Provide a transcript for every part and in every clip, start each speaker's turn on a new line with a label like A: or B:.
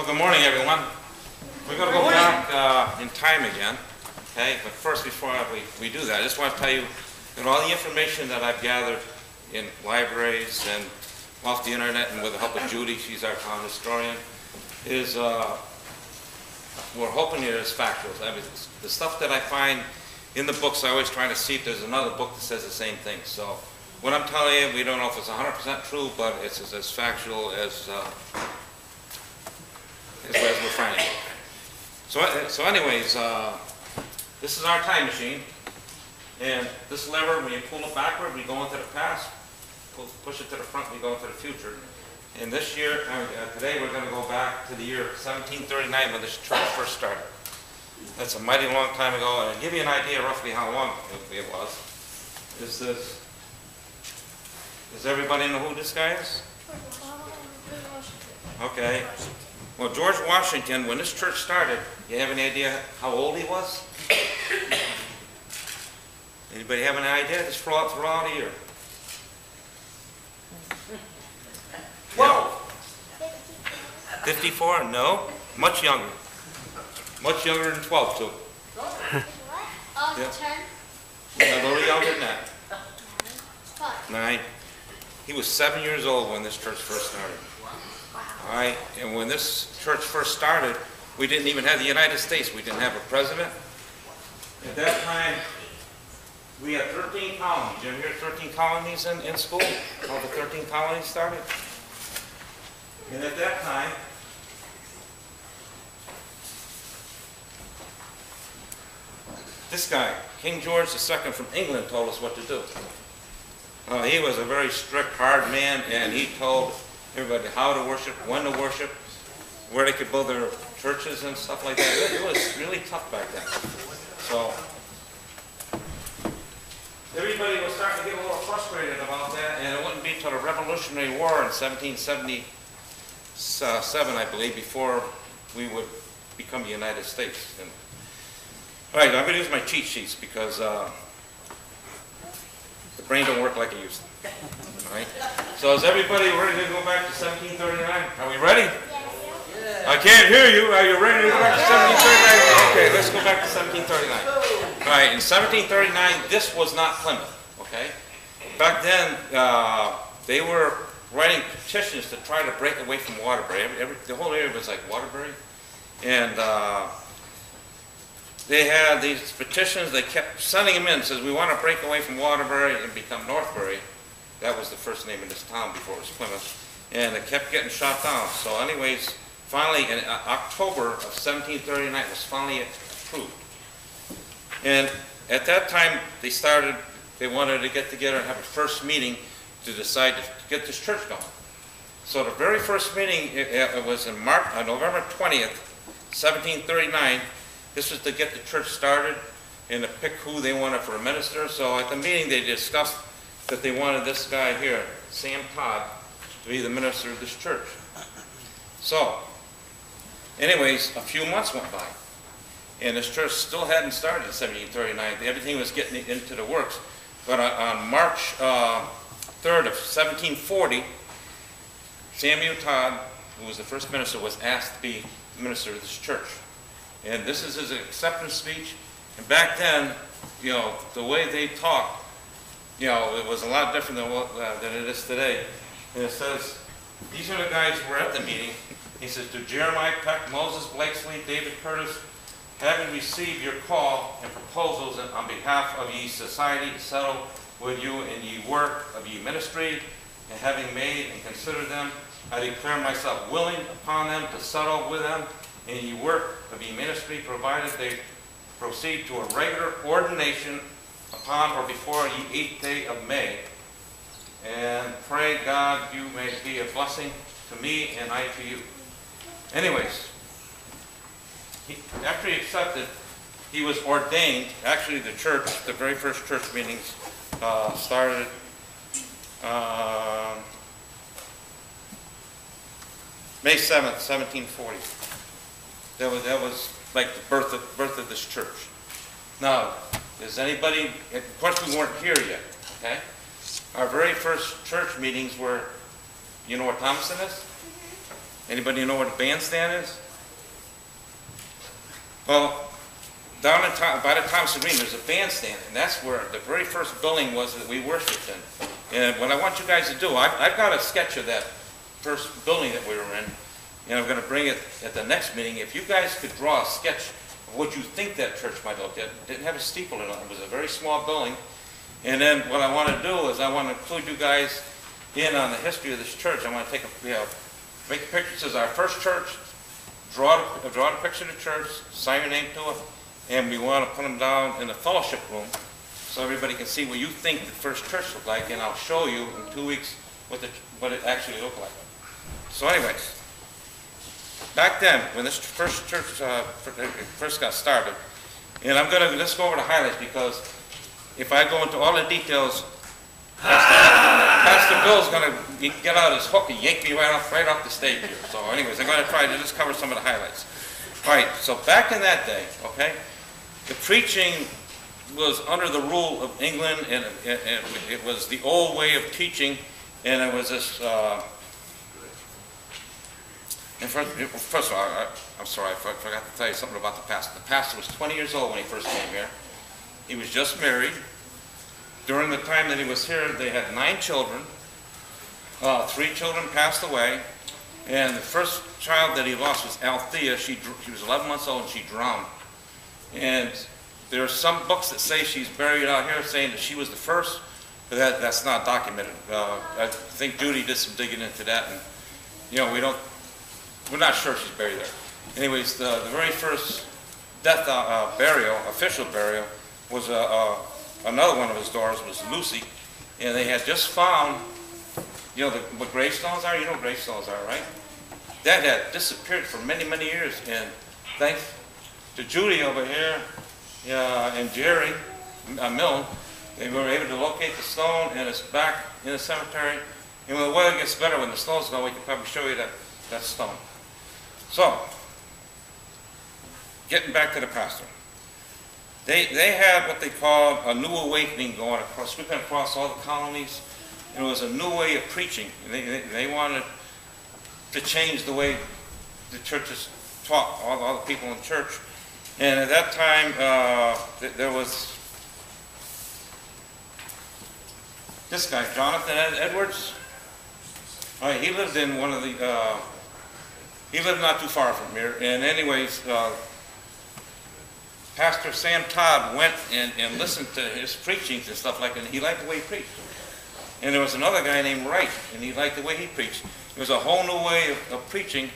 A: good morning, everyone. We're going to go back in time again, okay? But first, before we do that, I just want to tell you that all the information that I've gathered in libraries and off the internet and with the help of Judy, she's our town historian, is we're hoping it is factual. I mean, the stuff that I find in the books, I always try to see if there's another book that says the same thing. So what I'm telling you, we don't know if it's 100% true, but it's as factual as we're finding it. So anyways, this is our time machine, and this lever, when you pull it backward, we go into the past. Push it to the front, we go into the future. And this year, today, we're going to go back to the year 1739 when this church first started. That's a mighty long time ago, and to give you an idea roughly how long it was, is this. Does everybody know who this guy is? Okay. Well, George Washington, when this church started, you have any idea how old he was? Anybody have any idea? Just throw out a year. Whoa! 54? No. Much younger. Much younger than 12, too. Yeah. 10? A little younger than that. 9. He was 7 years old when this church first started. All right, and when this church first started, we didn't even have the United States. We didn't have a president. At that time, we had 13 colonies. Did you ever hear 13 colonies in school? How the 13 colonies started? And at that time, this guy, King George II from England, told us what to do. He was a very strict, hard man, and he told everybody how to worship, when to worship, where they could build their churches and stuff like that. It was really tough back then. So everybody was starting to get a little frustrated about that, and it wouldn't be until the Revolutionary War in 1777, I believe, before we would become the United States. And, all right, I'm going to use my cheat sheets because the brain don't work like it used to. All right. So is everybody ready to go back to 1739? Are we ready? Yeah. I can't hear you. Are you ready to go back to 1739? Okay, let's go back to 1739. All right, in 1739, this was not Plymouth, okay? Back then, they were writing petitions to try to break away from Waterbury. The whole area was like Waterbury. And they had these petitions, they kept sending them in, says we want to break away from Waterbury and become Northbury. That was the first name of this town before it was Plymouth. And it kept getting shot down. So anyways, finally in October of 1739, it was finally approved. And at that time, they wanted to get together and have a first meeting to decide to get this church going. So the very first meeting, it was in November 20th, 1739. This was to get the church started and to pick who they wanted for a minister. So at the meeting, they discussed that they wanted this guy here, Sam Todd, to be the minister of this church. So, anyways, a few months went by, and this church still hadn't started in 1739. Everything was getting into the works. But on March 3rd of 1740, Samuel Todd, who was the first minister, was asked to be the minister of this church. And this is his acceptance speech. And back then, you know, the way they talked, you know, it was a lot different than it is today. And it says, these are the guys who were at the meeting. He says, to Jeremiah Peck, Moses Blakesley, David Curtis, having received your call and proposals on behalf of ye society to settle with you in ye work of ye ministry, and having made and considered them, I declare myself willing upon them to settle with them in ye work of ye ministry, provided they proceed to a regular ordination upon or before ye 8th day of May, and pray God you may be a blessing to me and I to you. Anyways, after he accepted, he was ordained. Actually, the church, the very first church meetings started May 7th, 1740. That was like the birth of this church. Now, does anybody, of course we weren't here yet, okay? Our very first church meetings were, you know where Thomaston is? Anybody know what a bandstand is? Well, down in by the Thompson Green, there's a bandstand, and that's where the very first building was that we worshiped in. And what I want you guys to do, I've got a sketch of that first building that we were in, and I'm going to bring it at the next meeting. If you guys could draw a sketch of what you think that church might look like. It didn't have a steeple in it. It was a very small building. And then what I want to do is I want to include you guys in on the history of this church. I want to take make a picture that says our first church, draw the picture of the church, sign your name to it, and we want to put them down in the fellowship room so everybody can see what you think the first church looked like, and I'll show you in 2 weeks what it actually looked like. So anyways, back then, when this first church first got started, and I'm going to just go over the highlights, because if I go into all the details, Pastor Bill's going to get out his hook and yank me right off the stage here. So anyways, I'm going to try to just cover some of the highlights. All right, so back in that day, okay, the preaching was under the rule of England, and it was the old way of teaching, and it was this, and first of all, I'm sorry, I forgot to tell you something about the pastor. The pastor was 20 years old when he first came here. He was just married. During the time that he was here, they had 9 children. 3 children passed away, and the first child that he lost was Althea. She was 11 months old and she drowned. And there are some books that say she's buried out here, saying that she was the first, but that's not documented. I think Judy did some digging into that, and we're not sure she's buried there. Anyways, the very first death burial, official burial, was another one of his daughters was Lucy, and they had just found, what gravestones are. You know what gravestones are, right? That had disappeared for many, many years, and thanks to Judy over here and Jerry Milne, they were able to locate the stone, and it's back in the cemetery. And when the weather gets better, when the snow's gone, we can probably show you that stone. So, getting back to the pastor. They had what they called a new awakening going across, sweeping across all the colonies. It was a new way of preaching. They wanted to change the way the churches taught, all the people in church. And at that time, there was this guy, Jonathan Edwards. All right, he lived in one of the, he lived not too far from here. And anyways, Pastor Sam Todd went and listened to his preachings and stuff like that, and he liked the way he preached. And there was another guy named Wright, and he liked the way he preached. It was a whole new way of preaching.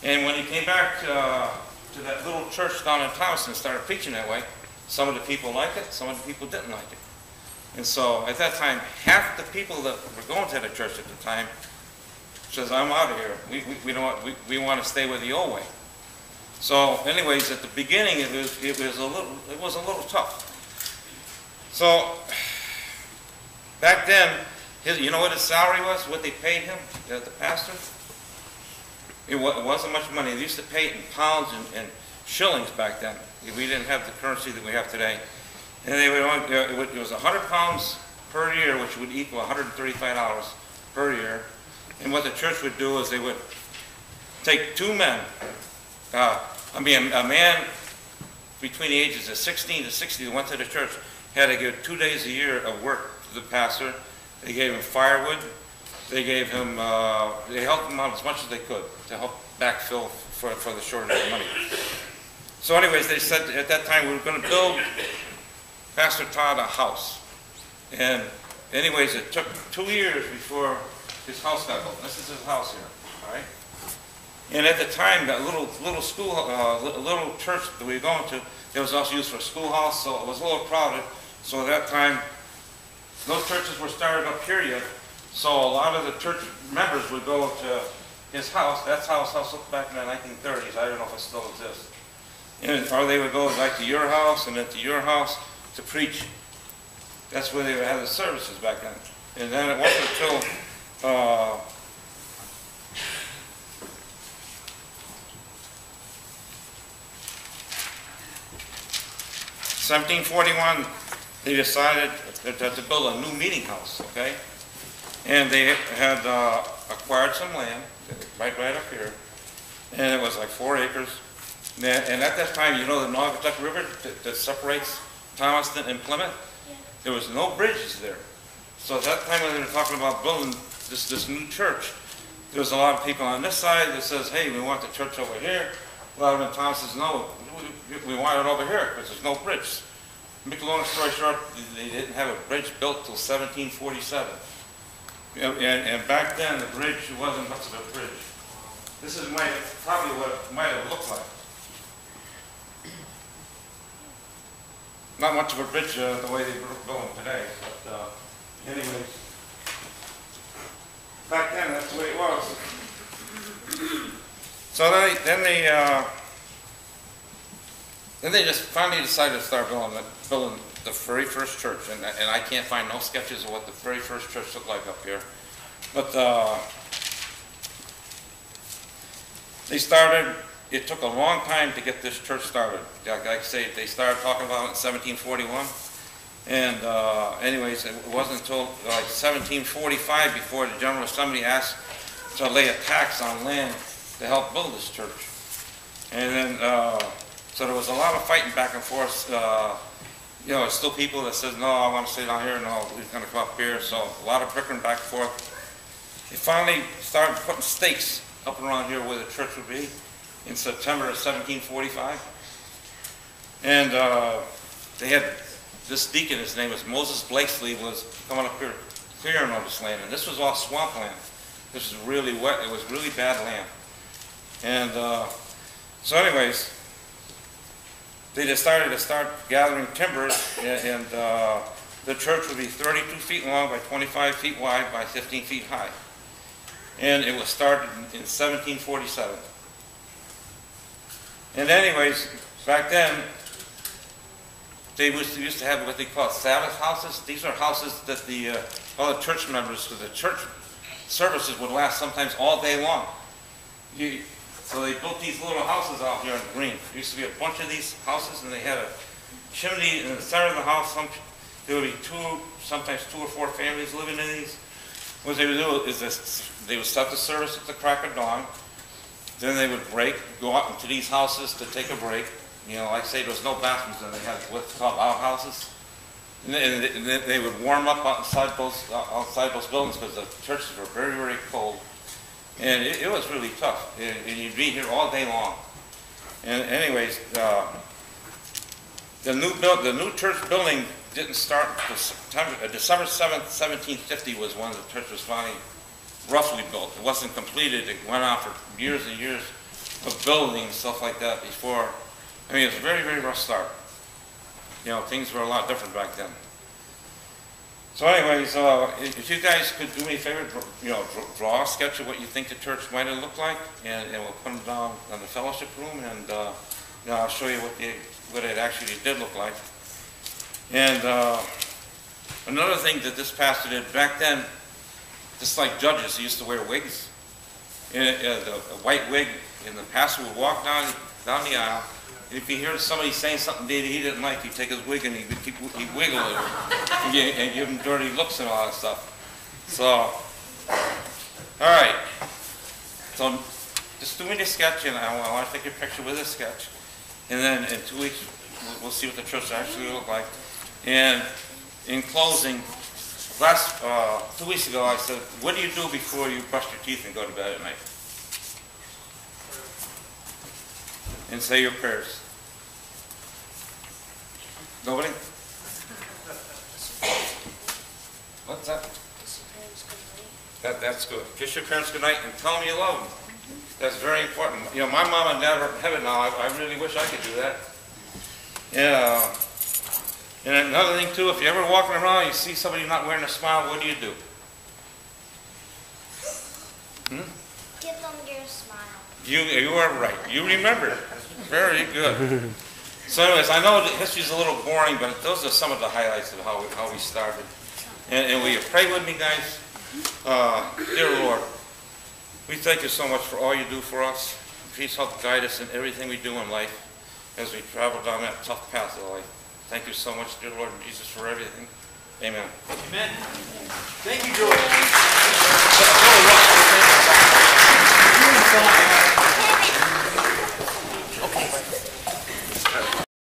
A: And when he came back to that little church down in Thompson and started preaching that way, some of the people liked it, some of the people didn't like it. And so at that time, half the people that were going to the church at the time says, "I'm out of here. We want to stay with the old way." So, anyways, at the beginning, it was a little tough. So, back then, you know what his salary was? What they paid him, the pastor? It wasn't much money. They used to pay it in pounds and shillings back then. We didn't have the currency that we have today. And it was 100 pounds per year, which would equal $135 per year. And what the church would do is they would take 2 men. A man between the ages of 16 to 60 who went to the church had to give 2 days a year of work to the pastor. They gave him firewood. They gave him, they helped him out as much as they could to help backfill for the shortage of money. So anyways, they said at that time we were going to build Pastor Todd a house. And anyways, it took 2 years before his house got built. This is his house here, all right? And at the time, that little school, little church that we were going to, it was also used for a schoolhouse, so it was a little crowded. So at that time, those churches were started up here yet. So a lot of the church members would go to his house. That's how his house looked back in the 1930s. I don't know if it still exists. Or they would go like to your house and then to your house to preach. That's where they would have the services back then. And then it wasn't until 1741, they decided to build a new meeting house, okay? And they had acquired some land, right up here, and it was like 4 acres. And at that time, you know the Naugatuck River that separates Thomaston and Plymouth?
B: Yeah.
A: There was no bridges there. So at that time when they were talking about building this new church, there was a lot of people on this side that says, hey, we want the church over here. A lot of them, Tom says, no, we want it over here because there's no bridge. Make a long story short, they didn't have a bridge built till 1747. And back then, the bridge wasn't much of a bridge. This is probably what it might have looked like. Not much of a bridge the way they were going today, but anyways, back then that's the way it was. So then they just finally decided to start building the very first church, and I can't find no sketches of what the very first church looked like up here, but they started. It took a long time to get this church started. Like I say, they started talking about it in 1741. And anyways, it wasn't until like 1745 before the General Assembly asked to lay a tax on land to help build this church. And then, so there was a lot of fighting back and forth. You know, there's still people that says, no, I want to stay down here, no, we're going to come up here. So a lot of bickering back and forth. They finally started putting stakes up around here where the church would be in September of 1745. And they had this deacon, his name was Moses Blakesley, was coming up here clearing all this land. And this was all swampland. This was really wet. It was really bad land. And so anyways, they decided to start gathering timbers, and the church would be 32 feet long by 25 feet wide by 15 feet high. And it was started in 1747. And anyways, back then, they used to have what they call Sabbath houses. These are houses that all the church members, because the church services would last sometimes all day long. So they built these little houses out here in the green. There used to be a bunch of these houses, and they had a chimney in the center of the house. There would be sometimes 2 or 4 families living in these. What they would do is they would start the service at the crack of dawn. Then they would go out into these houses to take a break. You know, like I say, there was no bathrooms, and they had what's called outhouses. And they would warm up outside those buildings because the churches were very, very cold. And it was really tough. And you'd be here all day long. And anyways, the new church building didn't start until December 7th, 1750 was when the church was finally roughly built. It wasn't completed. It went on for years and years of building and stuff like that before. I mean, it was a very, very rough start. You know, things were a lot different back then. So anyways, if you guys could do me a favor, draw a sketch of what you think the church might have looked like, and we'll put them down in the fellowship room, and I'll show you what it actually did look like. And another thing that this pastor did back then, just like judges, he used to wear wigs, and a white wig, and the pastor would walk down the aisle. If you hear somebody saying something that he didn't like, he'd take his wig and he'd wiggle it and give him dirty looks and all that stuff. So, all right. So, just do me this sketch, and I want to take a picture with this sketch. And then in 2 weeks, we'll see what the church actually look like. And in closing, 2 weeks ago, I said, what do you do before you brush your teeth and go to bed at night? And say your prayers. Nobody? What's that? That's good. Kiss your parents goodnight and tell them you love them. That's very important. You know, my mom and dad are in heaven now. I really wish I could do that. Yeah. And another thing too, if you're ever walking around and you see somebody not wearing a smile, what do you do?
B: Give them your smile.
A: You are right. You remember. Very good. So anyways, I know the history's a little boring, but those are some of the highlights of how we started. And will you pray with me, guys? Dear Lord, we thank you so much for all you do for us. Please help guide us in everything we do in life as we travel down that tough path of life. Thank you so much, dear Lord Jesus, for everything. Amen.
C: Amen. Thank you, George.